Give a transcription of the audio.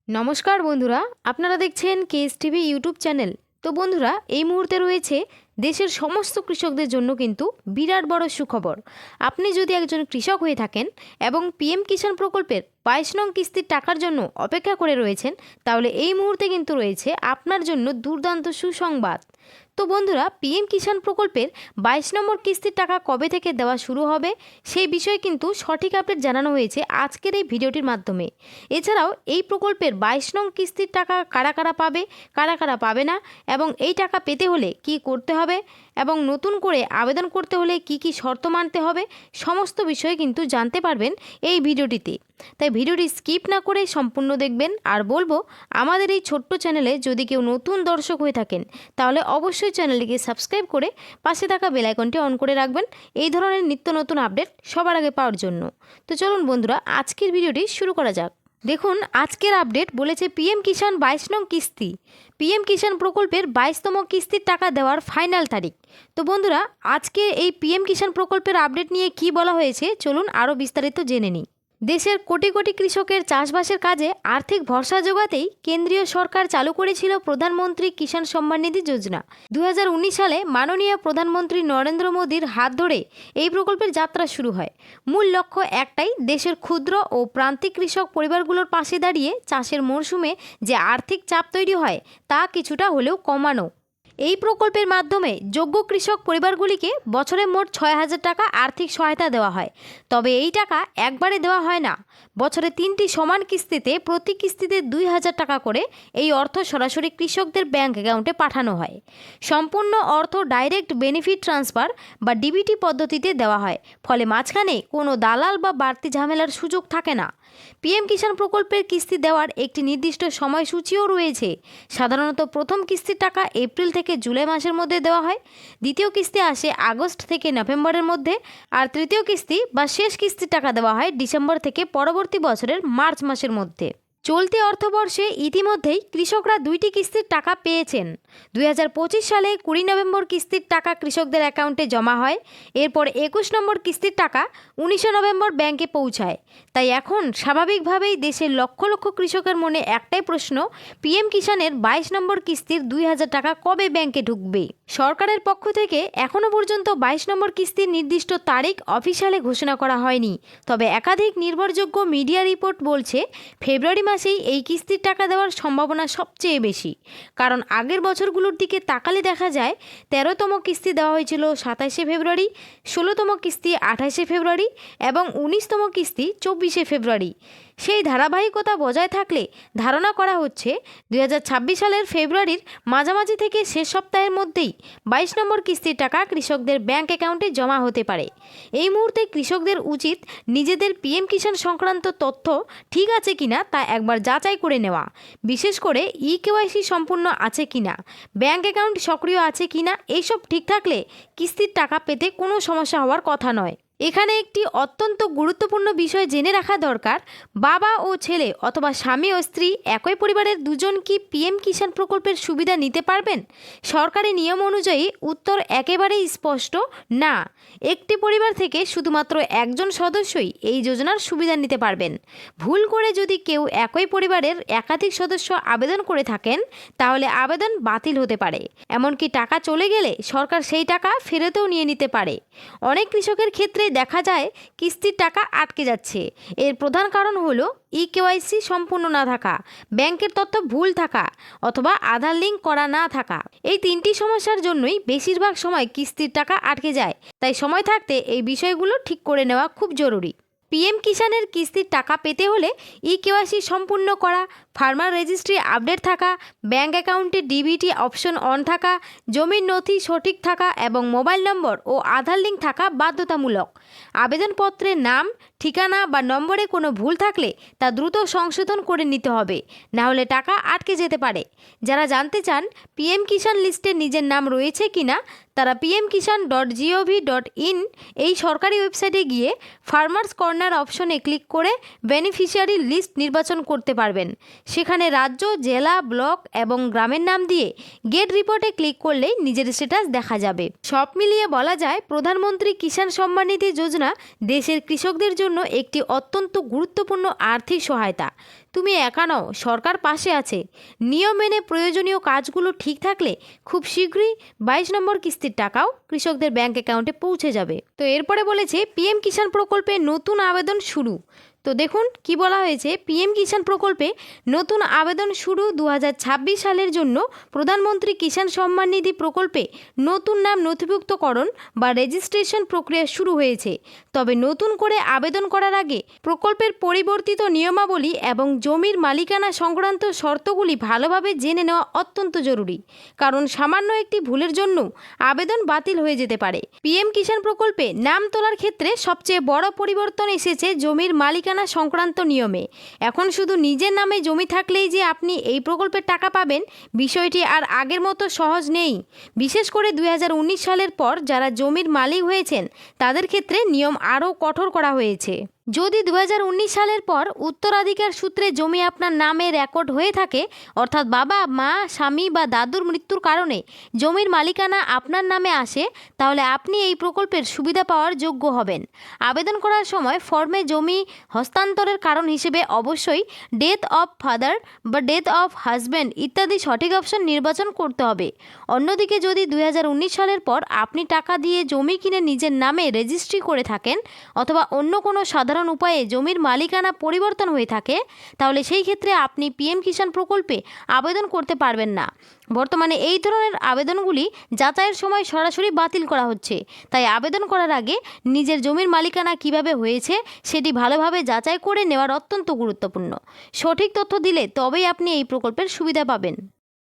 নমস্কার বন্ধুরা, আপনারা দেখছেন কেএস টিভি ইউটিউব চ্যানেল। তো বন্ধুরা, এই মুহূর্তে রয়েছে দেশের সমস্ত কৃষকদের জন্য কিন্তু বিরাট বড় সুখবর। আপনি যদি একজন কৃষক হয়ে থাকেন এবং পিএম কিষাণ প্রকল্পের 22 নং কিস্তির টাকার জন্য অপেক্ষা করে রয়েছেন, তাহলে এই মুহূর্তে কিন্তু রয়েছে আপনার জন্য দুর্দান্ত সুসংবাদ। তো বন্ধুরা, পিএম কিষাণ প্রকল্পের 22 নম্বর কিস্তির টাকা কবে থেকে দেওয়া শুরু হবে সেই বিষয়ে কিন্তু সঠিক আপডেট জানানো হয়েছে আজকের এই ভিডিওটির মাধ্যমে। এছাড়াও এই প্রকল্পের 22 নং কিস্তির টাকা কারা কারা পাবে, কারা কারা পাবে না, এবং এই টাকা পেতে হলে কি করতে হবে এবং নতুন করে আবেদন করতে হলে কি কি শর্ত মানতে হবে, সমস্ত বিষয়ে কিন্তু জানতে পারবেন এই ভিডিওটিতে। তাই ভিডিওটি স্কিপ না করে সম্পূর্ণ দেখবেন। আর বলবো, আমাদের এই ছোট্ট চ্যানেলে যদি কেউ নতুন দর্শক হয়ে থাকেন তাহলে অবশ্যই চ্যানেলটিকে সাবস্ক্রাইব করে পাশে থাকা বেল আইকনটি অন করে রাখবেন এই ধরনের নিত্য নতুন আপডেট সবার আগে পাওয়ার জন্য। তো চলুন বন্ধুরা, আজকের ভিডিওটি শুরু করা যাক। দেখুন, আজকের আপডেট বলেছে পিএম কিষাণ 22 নং কিস্তি। পিএম কিষাণ প্রকল্পের 22তম কিস্তির টাকা দেওয়ার ফাইনাল তারিখ। তো বন্ধুরা, আজকে এই পিএম কিষাণ প্রকল্পের আপডেট নিয়ে কি বলা হয়েছে চলুন আরও বিস্তারিত জেনে নিই। দেশের কোটি কোটি কৃষকের চাষবাসের কাজে আর্থিক ভরসা জোগাতেই কেন্দ্রীয় সরকার চালু করেছিল প্রধানমন্ত্রী কিষাণ সম্মান নিধি যোজনা। 2019 সালে মাননীয় প্রধানমন্ত্রী নরেন্দ্র মোদীর হাত ধরে এই প্রকল্পের যাত্রা শুরু হয়। মূল লক্ষ্য একটাই, দেশের ক্ষুদ্র ও প্রান্তিক কৃষক পরিবারগুলোর পাশে দাঁড়িয়ে চাষের মরশুমে যে আর্থিক চাপ তৈরি হয় তা কিছুটা হলেও কমানো। এই প্রকল্পের মাধ্যমে যোগ্য কৃষক পরিবারগুলিকে বছরে মোট 6,000 টাকা আর্থিক সহায়তা দেওয়া হয়। তবে এই টাকা একবারে দেওয়া হয় না, বছরে 3টি সমান কিস্তিতে প্রতি কিস্তিতে 2,000 টাকা করে এই অর্থ সরাসরি কৃষকদের ব্যাংক অ্যাকাউন্টে পাঠানো হয়। সম্পূর্ণ অর্থ ডাইরেক্ট বেনিফিট ট্রান্সফার বা ডিবিটি পদ্ধতিতে দেওয়া হয়, ফলে মাঝখানে কোনো দালাল বা বাড়তি ঝামেলার সুযোগ থাকে না। পিএম কিষাণ প্রকল্পের কিস্তি দেওয়ার একটি নির্দিষ্ট সময়সূচিও রয়েছে। সাধারণত প্রথম কিস্তির টাকা এপ্রিল থেকে জুলাই মাসের মধ্যে দেওয়া হয়, দ্বিতীয় কিস্তি আসে আগস্ট থেকে নভেম্বরের মধ্যে, আর তৃতীয় কিস্তি বা শেষ কিস্তির টাকা দেওয়া হয় ডিসেম্বর থেকে পরবর্তী বছরের মার্চ মাসের মধ্যে। চলতি অর্থবর্ষে ইতিমধ্যেই কৃষকরা 2টি কিস্তির টাকা পেয়েছেন। 2025 সালে 20 নভেম্বর কিস্তির টাকা কৃষকদের অ্যাকাউন্টে জমা হয়। এরপর 21 নম্বর কিস্তির টাকা 19 নভেম্বর ব্যাংকে পৌঁছায়। তাই এখন স্বাভাবিকভাবেই দেশের লক্ষ লক্ষ কৃষকের মনে একটাই প্রশ্ন, পিএম কিষাণের 22 নম্বর কিস্তির 2,000 টাকা কবে ব্যাংকে ঢুকবে। সরকারের পক্ষ থেকে এখনও পর্যন্ত 22 নম্বর কিস্তির নির্দিষ্ট তারিখ অফিসিয়ালি ঘোষণা করা হয়নি। তবে একাধিক নির্ভরযোগ্য মিডিয়া রিপোর্ট বলছে ফেব্রুয়ারি মাসেই এই কিস্তির টাকা দেওয়ার সম্ভাবনা সবচেয়ে বেশি। কারণ আগের বছরগুলোর দিকে তাকালে দেখা যায় 13তম কিস্তি দেওয়া হয়েছিল 27শে ফেব্রুয়ারি, 16তম কিস্তি 28শে ফেব্রুয়ারি এবং 19তম কিস্তি 24শে ফেব্রুয়ারি। সেই ধারাবাহিকতা বজায় থাকলে ধারণা করা হচ্ছে 2026 সালের ফেব্রুয়ারির মাঝামাঝি থেকে শেষ সপ্তাহের মধ্যেই 22 নম্বর কিস্তির টাকা কৃষকদের ব্যাংক অ্যাকাউন্টে জমা হতে পারে। এই মুহূর্তে কৃষকদের উচিত নিজেদের পিএম কিষাণ সংক্রান্ত তথ্য ঠিক আছে কিনা তা একবার যাচাই করে নেওয়া। বিশেষ করে কেওয়াইসি সম্পূর্ণ আছে কিনা, ব্যাংক অ্যাকাউন্ট সক্রিয় আছে কিনা, এইসব ঠিক থাকলে কিস্তির টাকা পেতে কোনো সমস্যা হওয়ার কথা নয়। এখানে একটি অত্যন্ত গুরুত্বপূর্ণ বিষয় জেনে রাখা দরকার, বাবা ও ছেলে অথবা স্বামী ও স্ত্রী একই পরিবারের দুজন কি পিএম কিষাণ প্রকল্পের সুবিধা নিতে পারবেন? সরকারি নিয়ম অনুযায়ী উত্তর একেবারেই স্পষ্ট, না। একটি পরিবার থেকে শুধুমাত্র একজন সদস্যই এই যোজনার সুবিধা নিতে পারবেন। ভুল করে যদি কেউ একই পরিবারের একাধিক সদস্য আবেদন করে থাকেন তাহলে আবেদন বাতিল হতে পারে। এমনকি টাকা চলে গেলে সরকার সেই টাকা ফেরতেও নিয়ে নিতে পারে। অনেক কৃষকের ক্ষেত্রে দেখা যায় কিস্তির টাকা আটকে যাচ্ছে। এর প্রধান কারণ হলো কেওয়াইসি সম্পূর্ণ না থাকা, ব্যাংকের তথ্য ভুল থাকা অথবা আধার লিঙ্ক করা না থাকা। এই 3টি সমস্যার জন্যই বেশিরভাগ সময় কিস্তির টাকা আটকে যায়। তাই সময় থাকতে এই বিষয়গুলো ঠিক করে নেওয়া খুব জরুরি। পিএম কিষাণের কিস্তির টাকা পেতে হলে কেওয়াইসি সম্পূর্ণ করা, ফার্মার রেজিস্ট্রি আপডেট থাকা, ব্যাংক অ্যাকাউন্টে ডিবিটি অপশন অন থাকা, জমির নথি সঠিক থাকা এবং মোবাইল নম্বর ও আধার লিঙ্ক থাকা বাধ্যতামূলক। আবেদনপত্রের নাম, ঠিকানা বা নম্বরে কোনো ভুল থাকলে তা দ্রুত সংশোধন করে নিতে হবে, না হলে টাকা আটকে যেতে পারে। যারা জানতে চান পিএম কিষাণ লিস্টে নিজের নাম রয়েছে কিনা, তারা pmkishan.gov.in এই সরকারি ওয়েবসাইটে গিয়ে ফার্মার্স কর্নার অপশনে ক্লিক করে বেনিফিশিয়ারি লিস্ট নির্বাচন করতে পারবেন। সেখানে রাজ্য, জেলা, ব্লক এবং গ্রামের নাম দিয়ে গেট রিপোর্টে ক্লিক করলেই নিজের স্ট্যাটাস দেখা যাবে। সব মিলিয়ে বলা যায় প্রধানমন্ত্রী কিষাণ সম্মান নিধি যোজনা দেশের কৃষকদের জন্য একটি অত্যন্ত গুরুত্বপূর্ণ আর্থিক সহায়তা। তুমি একা নও, সরকার পাশে আছে। নিয়ম মেনে প্রয়োজনীয় কাজগুলো ঠিক থাকলে খুব শীঘ্রই 22 নম্বর কিস্তির টাকাও কৃষকদের ব্যাংক অ্যাকাউন্টে পৌঁছে যাবে। তো এরপরে বলেছে পিএম কিষাণ প্রকল্পে নতুন আবেদন শুরু। তো দেখুন কি বলা হয়েছে, পিএম কিষাণ প্রকল্পে নতুন আবেদন শুরু 2026 সালের জন্য প্রধানমন্ত্রী কিষাণ সম্মান নিধি প্রকল্পে নতুন নাম নথিভুক্তকরণ বা রেজিস্ট্রেশন প্রক্রিয়া শুরু হয়েছে। তবে নতুন করে আবেদন করার আগে প্রকল্পের পরিবর্তিত নিয়মাবলী এবং জমির মালিকানা সংক্রান্ত শর্তগুলি ভালোভাবে জেনে নেওয়া অত্যন্ত জরুরি, কারণ সামান্য একটি ভুলের জন্য আবেদন বাতিল হয়ে যেতে পারে। পিএম কিষাণ প্রকল্পে নাম তোলার ক্ষেত্রে সবচেয়ে বড় পরিবর্তন এসেছে জমির মালিকানা সংক্রান্ত নিয়মে। এখন শুধু নিজের নামে জমি থাকলেই যে আপনি এই প্রকল্পের টাকা পাবেন, বিষয়টি আর আগের মতো সহজ নেই। বিশেষ করে 2019 সালের পর যারা জমির মালিক হয়েছেন তাদের ক্ষেত্রে নিয়ম আরও কঠোর করা হয়েছে। যদি 2019 সালের পর উত্তরাধিকার সূত্রে জমি আপনার নামে রেকর্ড হয়ে থাকে, অর্থাৎ বাবা, মা, স্বামী বা দাদুর মৃত্যুর কারণে জমির মালিকানা আপনার নামে আসে, তাহলে আপনি এই প্রকল্পের সুবিধা পাওয়ার যোগ্য হবেন। আবেদন করার সময় ফর্মে জমি হস্তান্তরের কারণ হিসেবে অবশ্যই ডেথ অফ ফাদার বা ডেথ অফ হাজব্যান্ড ইত্যাদি সঠিক অপশন নির্বাচন করতে হবে। অন্যদিকে যদি 2019 সালের পর আপনি টাকা দিয়ে জমি কিনে নিজের নামে রেজিস্ট্রি করে থাকেন অথবা অন্য কোনো সাধারণ উপায়ে জমির মালিকানা পরিবর্তন হয়ে থাকে, তাহলে সেই ক্ষেত্রে আপনি পিএম কিষাণ প্রকল্পে আবেদন করতে পারবেন না। বর্তমানে এই ধরনের আবেদনগুলি যাচাইয়ের সময় সরাসরি বাতিল করা হচ্ছে। তাই আবেদন করার আগে নিজের জমির মালিকানা কিভাবে হয়েছে সেটি ভালোভাবে যাচাই করে নেওয়ার অত্যন্ত গুরুত্বপূর্ণ। সঠিক তথ্য দিলে তবেই আপনি এই প্রকল্পের সুবিধা পাবেন।